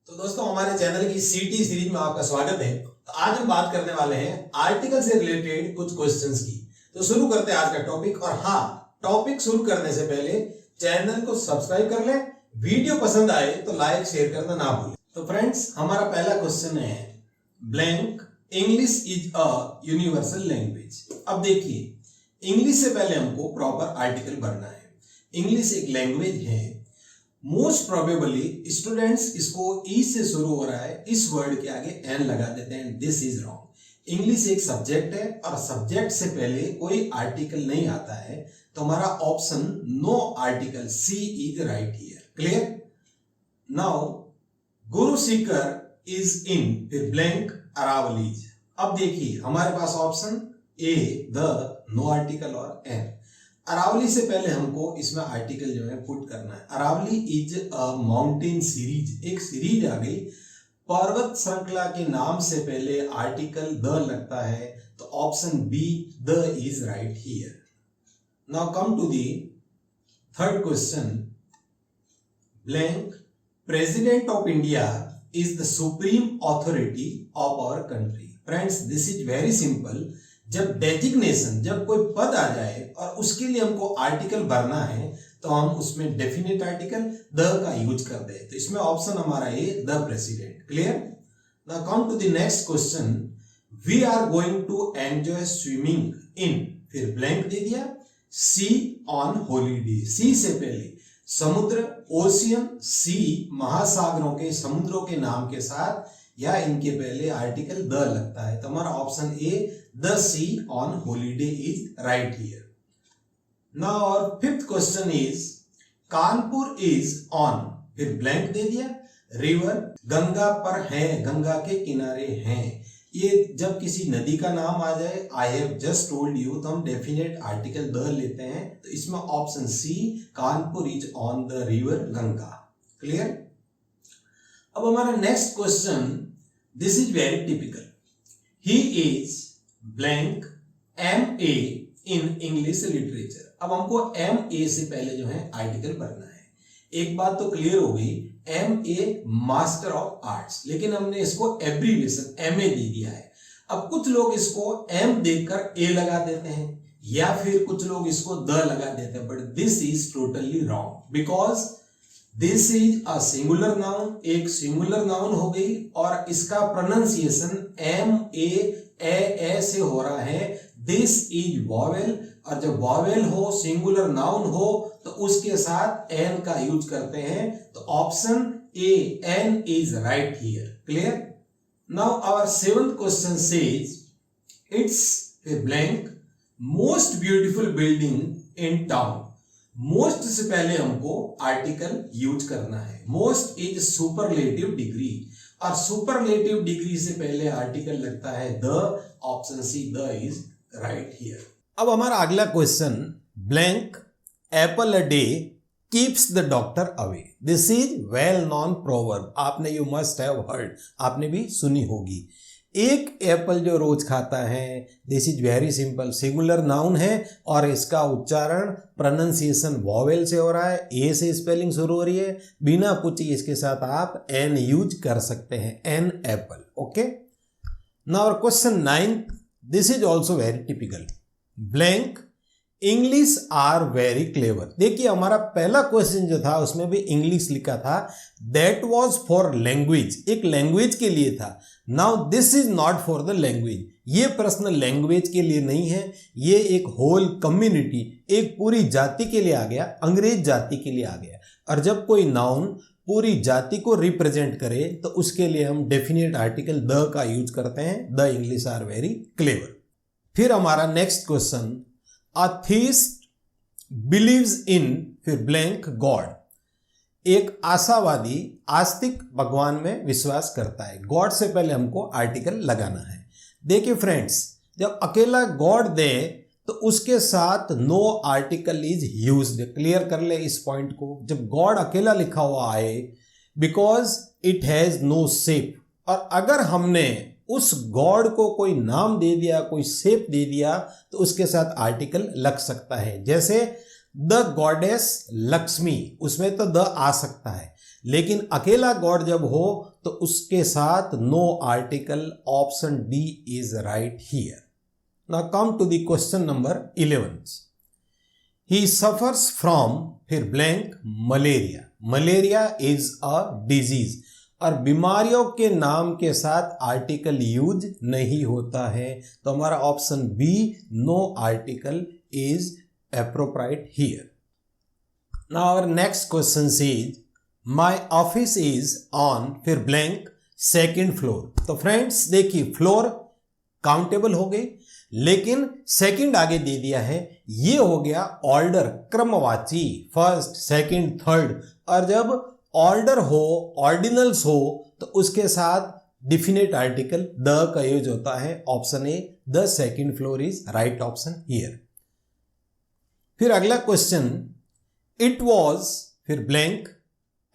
तो दोस्तों हमारे चैनल की सीटी सीरीज में आपका स्वागत है। तो आज हम बात करने वाले हैं आर्टिकल से रिलेटेड कुछ क्वेश्चंस की। तो शुरू करते हैं आज का टॉपिक। और हाँ, टॉपिक शुरू करने से पहले चैनल को सब्सक्राइब कर लें, वीडियो पसंद आए तो लाइक शेयर करना ना भूलें। तो फ्रेंड्स, हमारा पहला क्वेश्चन है blank English is a universal language. अब देखिए, इंग्लिश से पहले हमको प्रॉपर आर्टिकल भरना है। इंग्लिश एक लैंग्वेज है। मोस्ट प्रोबेबली स्टूडेंट्स इसको ई से शुरू हो रहा है, इस वर्ड के आगे एन लगा देते हैं। This is wrong. इंग्लिश एक सब्जेक्ट है और सब्जेक्ट से पहले कोई आर्टिकल नहीं आता है, तो हमारा option no article c is right here. Clear? Now Guru Shikhar is in फिर ब्लैंक अरावलीज। अब देखिए हमारे पास option A the, no article और एन। अरावली से पहले हमको इसमें आर्टिकल जो है पुट करना है। Aravalli is a mountain series, एक सीरीज आ गई। पर्वत श्रृंखला के नाम से पहले आर्टिकल द लगता है, तो option b the is right here. Now come to the third question. Blank president of India is the supreme authority of our country. Friends, this is very simple. जब डेजिग्नेशन, जब कोई पद आ जाए और उसके लिए हमको आर्टिकल भरना है, तो हम उसमें डेफिनेट आर्टिकल द का यूज करते हैं। तो इसमें ऑप्शन हमारा A the president. Clear? Now come to the next question. We are going to enjoy swimming in, फिर ब्लैंक दे दिया, सी ऑन हॉलीडे। सी से पहले समुद्र, ओशियन, सी महासागरों के, समुद्रों के नाम के साथ या इनके पहले आर्टिकल द लगता है, तो हमारा option A the sea on holiday is right here. Now और fifth question is Kanpur is on, फिर ब्लैंक दे दिया, रिवर, गंगा पर है, गंगा के किनारे हैं। ये जब किसी नदी का नाम आ जाए, I have just told you, तो हम डेफिनेट आर्टिकल द लेते हैं। तो इसमें option c Kanpur is on the river Ganga. Clear? अब हमारा next question, this is very typical. He is blank MA in English literature. अब हमको MA से पहले जो है आर्टिकल भरना है। एक बात तो क्लियर हो गई, MA मास्टर ऑफ आर्ट्स, लेकिन हमने इसको एब्रीविएशन MA दे दिया है। अब कुछ लोग इसको M देखकर A लगा देते हैं, या फिर कुछ लोग इसको द लगा देते हैं, but this is totally wrong because this is a singular noun. एक सिंगुलर नाउन हो गई और इसका प्रोनाउंसिएशन MA से हो रहा है। दिस इज वॉवेल, और जब वॉवेल हो, सिंगुलर नाउन हो, तो उसके साथ एन का यूज करते हैं। तो option a an is right here. Clear? Now our seventh question says it's blank most beautiful building in town. Most से पहले हमको आर्टिकल यूज करना है। मोस्ट इज सुपरलेटिव डिग्री, और सुपरलेटिव डिग्री से पहले आर्टिकल लगता है the, option C the is right here. अब हमारा अगला question, blank apple a day keeps the doctor away. This is well known proverb. आपने यू मस्ट हैव हर्ड, आपने भी सुनी होगी। एक एप्पल जो रोज खाता है, this is very simple, singular noun है और इसका उच्चारण प्रोनाउंसिएशन वॉवेल से हो रहा है, ए से स्पेलिंग शुरू हो रही है। बिना पूछे इसके साथ आप एन यूज कर सकते हैं, an apple. Okay, now question 9, this is also very typical. Blank English are very clever. देखिए हमारा पहला क्वेश्चन जो था उसमें भी इंग्लिश लिखा था, दैट वॉज फॉर लैंग्वेज, एक लैंग्वेज के लिए था। Now this is not for the language. ये प्रश्न लैंग्वेज के लिए नहीं है, ये एक होल कम्युनिटी, एक पूरी जाति के लिए आ गया, अंग्रेज जाति के लिए आ गया। और जब कोई नाउन पूरी जाति को रिप्रेजेंट करे तो उसके लिए हम डेफिनेट आर्टिकल द का यूज करते हैं। The English are very clever. फिर हमारा next question, A theist believes in फिर ब्लैंक गॉड। एक आशावादी आस्तिक भगवान में विश्वास करता है। गॉड से पहले हमको आर्टिकल लगाना है। देखिए फ्रेंड्स, जब अकेला गॉड दे तो उसके साथ no article is used. Clear कर ले इस पॉइंट को। जब गॉड अकेला लिखा हुआ आए, because it has no shape, और अगर हमने उस गॉड को कोई नाम दे दिया, कोई शेप दे दिया, तो उसके साथ आर्टिकल लग सकता है। जैसे द गॉडेस लक्ष्मी, उसमें तो द आ सकता है, लेकिन अकेला गॉड जब हो तो उसके साथ no article, option D is right here. Now come to the question number 11। He suffers from, फिर blank, malaria. Malaria is a disease, और बीमारियों के नाम के साथ आर्टिकल यूज नहीं होता है, तो हमारा option b, no article is appropriate here. Now our next question is my office is on, फिर ब्लैंक, सेकंड फ्लोर। तो फ्रेंड्स देखिए, फ्लोर काउंटेबल हो गई, लेकिन सेकंड आगे दे दिया है, ये हो गया ऑर्डर, क्रमवाची, फर्स्ट, सेकंड, थर्ड। और जब ऑर्डर हो, ऑर्डिनल्स हो, तो उसके साथ डिफिनेट आर्टिकल द का यूज होता है। Option A, the second floor is right option here. फिर अगला क्वेश्चन, इट वॉज, फिर ब्लैंक,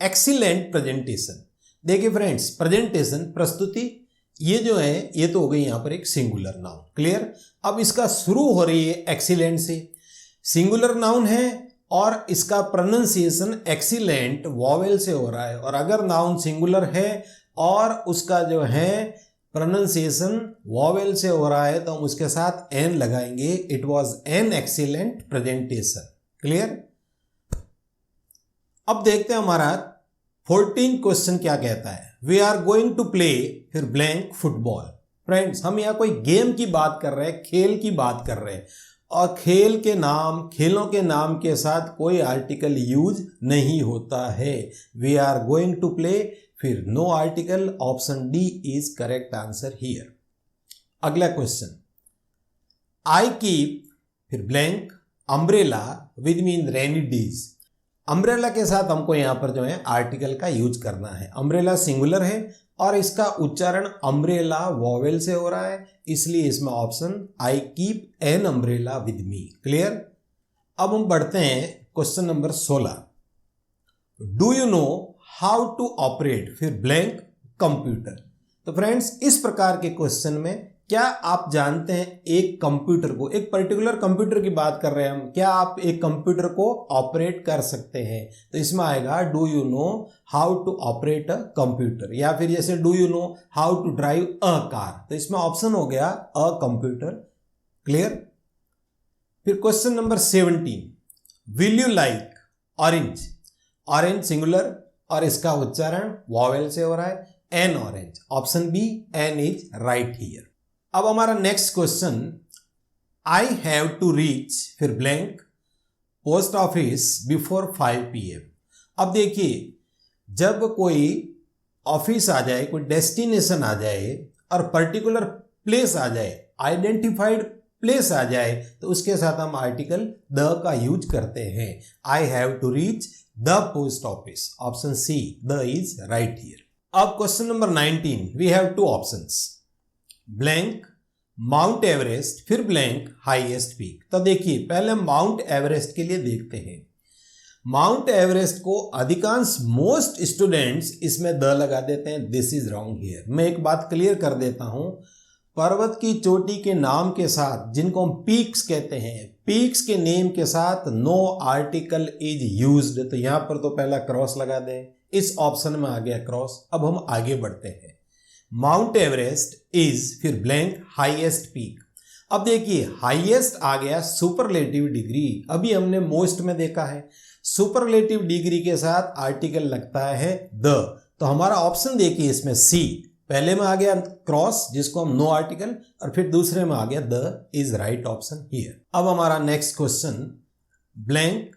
एक्सीलेंट प्रेजेंटेशन। देखिए फ्रेंड्स, प्रेजेंटेशन, प्रस्तुति, ये जो है ये तो हो गई यहां पर एक सिंगुलर नाउन, क्लियर। अब इसका शुरू हो रही है एक्सीलेंट से, सिंगुलर नाउन है और इसका प्रोनाउंसिएशन एक्सीलेंट वॉवेल से हो रहा है, और अगर नाउन सिंगुलर है और उसका जो है प्रोनाउंसिएशन वॉवेल से हो रहा है तो हम उसके साथ एन लगाएंगे। It was an excellent presentation, clear. अब देखते हैं हमारा 14 क्वेश्चन क्या कहता है। We are going to play, फिर ब्लैंक, फुटबॉल। फ्रेंड्स, हम यहां कोई गेम की बात कर रहे हैं, खेल की बात कर रहे हैं, और खेल के नाम, खेलों के नाम के साथ कोई आर्टिकल यूज नहीं होता है। We are going to play, फिर no article, option D is correct answer here. अगला क्वेश्चन, आई कीप, फिर blank, umbrella with me in rainy days. Umbrella के साथ हमको यहां पर जो है आर्टिकल का यूज करना है। अम्ब्रेला सिंगुलर है और इसका उच्चारण अम्ब्रेला वॉवेल से हो रहा है, इसलिए इसमें option I keep an umbrella with me, clear. अब हम बढ़ते हैं question number 16। Do you know how to operate, फिर ब्लैंक, कंप्यूटर। तो फ्रेंड्स, इस प्रकार के क्वेश्चन में क्या आप जानते हैं एक कंप्यूटर को, एक पर्टिकुलर कंप्यूटर की बात कर रहे हैं हम, क्या आप एक कंप्यूटर को ऑपरेट कर सकते हैं? तो इसमें आएगा do you know how to operate a computer, या फिर जैसे do you know how to drive a car, तो इसमें ऑप्शन हो गया अ कंप्यूटर, क्लियर। फिर question number 17, will you like orange. Orange singular और इसका उच्चारण वॉवेल से हो रहा है, an orange, option B, an is right here. अब हमारा next question, I have to reach, फिर blank, post office before 5 PM। अब देखिए, जब कोई ऑफिस आ जाए, कोई डेस्टिनेशन आ जाए और पर्टिकुलर प्लेस आ जाए, आइडेंटिफाइड प्लेस आ जाए, तो उसके साथ हम आर्टिकल द का यूज करते हैं। I have to reach the post office, option C, the is right here. अब question number 19, we have 2 options, blank, Mount Everest, फिर ब्लैंक, हाईएस्ट पीक। तो देखिए, पहले माउंट एवरेस्ट के लिए देखते हैं। माउंट एवरेस्ट को अधिकांश मोस्ट स्टूडेंट्स इसमें द लगा देते हैं, दिस इज रॉन्ग हियर। मैं एक बात क्लियर कर देता हूं, पर्वत की चोटी के नाम के साथ, जिनको हम पीक्स कहते हैं, पीक्स के नेम के साथ नो आर्टिकल इज यूज्ड, तो यहां पर तो पहला क्रॉस लगा दें, इस ऑप्शन में आ गया क्रॉस। अब हम आगे बढ़ते हैं, माउंट एवरेस्ट इज, फिर ब्लैंक, हाईएस्ट पीक। अब देखिए, हाईएस्ट आ गया सुपरलेटिव डिग्री, अभी हमने मोस्ट में देखा है, सुपरलेटिव डिग्री के साथ आर्टिकल लगता है द, तो हमारा ऑप्शन देखिए इसमें सी, पहले में आ गया क्रॉस जिसको हम नो आर्टिकल, और फिर दूसरे में आ गया the is right option here. अब हमारा next question, blank,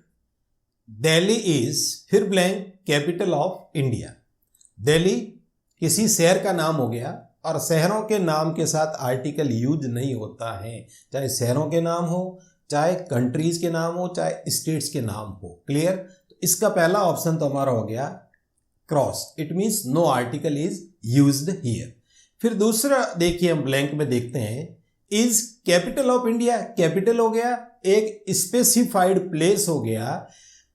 Delhi is, फिर blank, capital of India. Delhi किसी शहर का नाम हो गया, और शहरों के नाम के साथ आर्टिकल यूज नहीं होता है, चाहे शहरों के नाम हो, चाहे कंट्रीज के नाम हो, चाहे स्टेट्स के नाम हो, क्लियर। तो इसका पहला ऑप्शन तो हमारा हो गया cross, it means no article is used here. फिर दूसरा देखिए, हम ब्लैंक में देखते हैं, is capital of India, capital हो गया, एक स्पेसिफाइड प्लेस हो गया,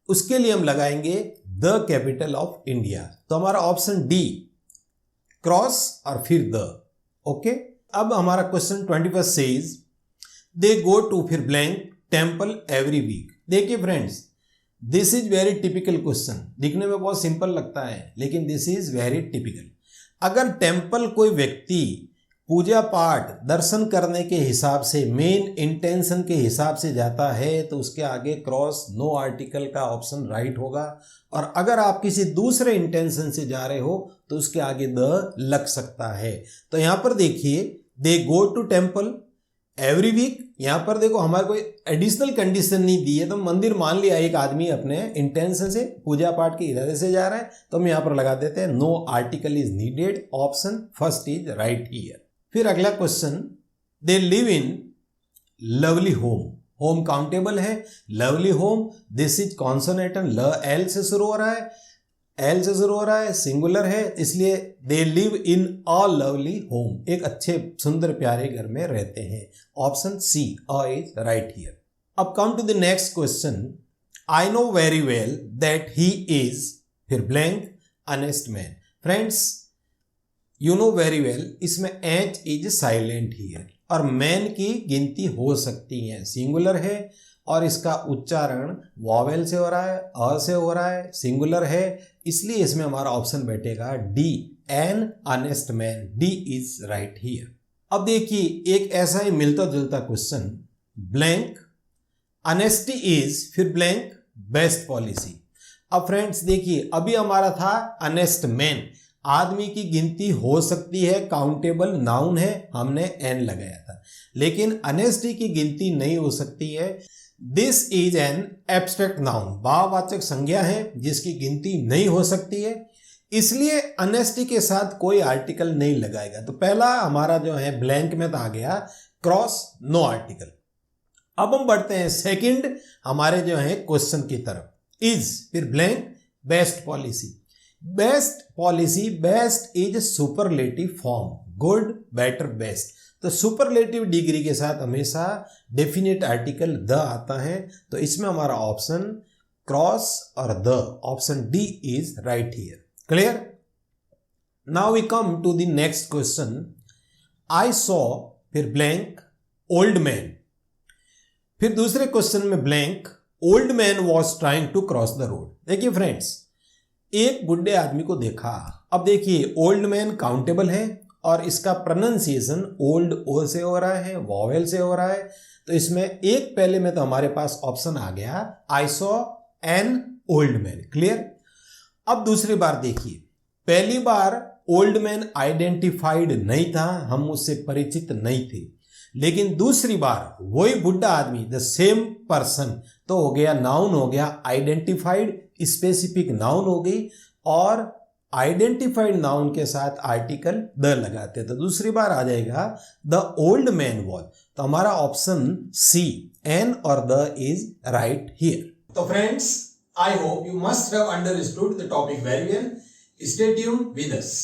उसके लिए हम लगाएंगे द कैपिटल ऑफ इंडिया, तो हमारा ऑप्शन डी, क्रॉस और फिर द, ओके। अब हमारा question 21 says they go to, फिर ब्लैंक, टेम्पल एवरी वीक। देखिए friends, this is very typical question. दिखने में बहुत सिंपल लगता है लेकिन दिस इज वेरी टिपिकल। अगर टेम्पल कोई व्यक्ति पूजा पाठ दर्शन करने के हिसाब से, मेन इंटेंशन के हिसाब से जाता है तो उसके आगे क्रॉस नो आर्टिकल का ऑप्शन राइट होगा। और अगर आप किसी दूसरे इंटेंशन से जा रहे हो तो उसके आगे द लग सकता है। तो यहाँ पर देखिए, they go to temple every week. यहाँ पर देखो हमारे कोई एडिशनल कंडीशन नहीं दी है, तो मंदिर मान लिया एक आदमी अपने इंटेंशन से पूजा पाठ के इरादे से जा रहा है, तो हम यहाँ पर लगा देते हैं no article is needed, option first is right here. फिर अगला question, they live in lovely home. Home countable है, lovely home, this is consonant, ल एल से शुरू हो रहा है, एल से शुरू हो रहा है, सिंगुलर है, इसलिए they live in a lovely home, एक अच्छे सुंदर प्यारे घर में रहते हैं। Option C a is right here. अब come to the next question, I know very well that he is, फिर blank, honest man. Friends, you know very well, इसमें एच इज साइलेंट हियर और मैन की गिनती हो सकती है, singular है और इसका उच्चारण वॉवेल से हो रहा है, अ से हो रहा है, सिंगुलर है, इसलिए इसमें हमारा ऑप्शन बैठेगा D, an honest man. D is right here. अब देखिए एक ऐसा ही मिलता जुलता क्वेश्चन, ब्लैंक, ऑनेस्टी इज, फिर ब्लैंक, बेस्ट पॉलिसी। अब फ्रेंड्स देखिए, अभी हमारा था ऑनेस्ट मैन, आदमी की गिनती हो सकती है, काउंटेबल नाउन है, हमने एन लगाया था, लेकिन ऑनेस्टी की गिनती नहीं हो सकती है। This is an abstract noun, भाववाचक संज्ञा है जिसकी गिनती नहीं हो सकती है, इसलिए ऑनेस्टी के साथ कोई आर्टिकल नहीं लगाएगा। तो पहला हमारा जो है ब्लैंक में तो आ गया क्रॉस नो आर्टिकल। अब हम बढ़ते हैं सेकंड हमारे जो है क्वेश्चन की तरफ, इज, फिर blank, best policy. Best policy, best is superlative form, good, better, best. तो सुपरलेटिव डिग्री के साथ हमेशा डेफिनेट आर्टिकल द आता है, तो इसमें हमारा ऑप्शन क्रॉस और the, option D is right here. Clear? Now we come to the next question, I saw, फिर ब्लैंक, ओल्ड मैन। फिर दूसरे क्वेश्चन में blank, old man was trying to cross the road. देखिए friends, एक बुढ़े आदमी को देखा। अब देखिए ओल्ड मैन काउंटेबल है और इसका प्रोनाउंसिएशन ओल्ड ओ से हो रहा है, वॉवेल से हो रहा है, तो इसमें एक पहले में तो हमारे पास ऑप्शन आ गया I saw an old man. Clear? अब दूसरी बार देखिए, पहली बार ओल्ड मैन आइडेंटिफाइड नहीं था, हम उससे परिचित नहीं थे, लेकिन दूसरी बार वही बुढ़ा आदमी, द सेम पर्सन, तो हो गया नाउन, हो गया आइडेंटिफाइड, स्पेसिफिक नाउन हो गई, और आइडेंटिफाइड नाउन के साथ आर्टिकल द लगाते, तो दूसरी बार आ जाएगा द ओल्ड मैन वॉज। तो हमारा ऑप्शन सी, एन और द इज राइट हियर। तो friends, I hope you must have understood the topic very well. Stay tuned with us.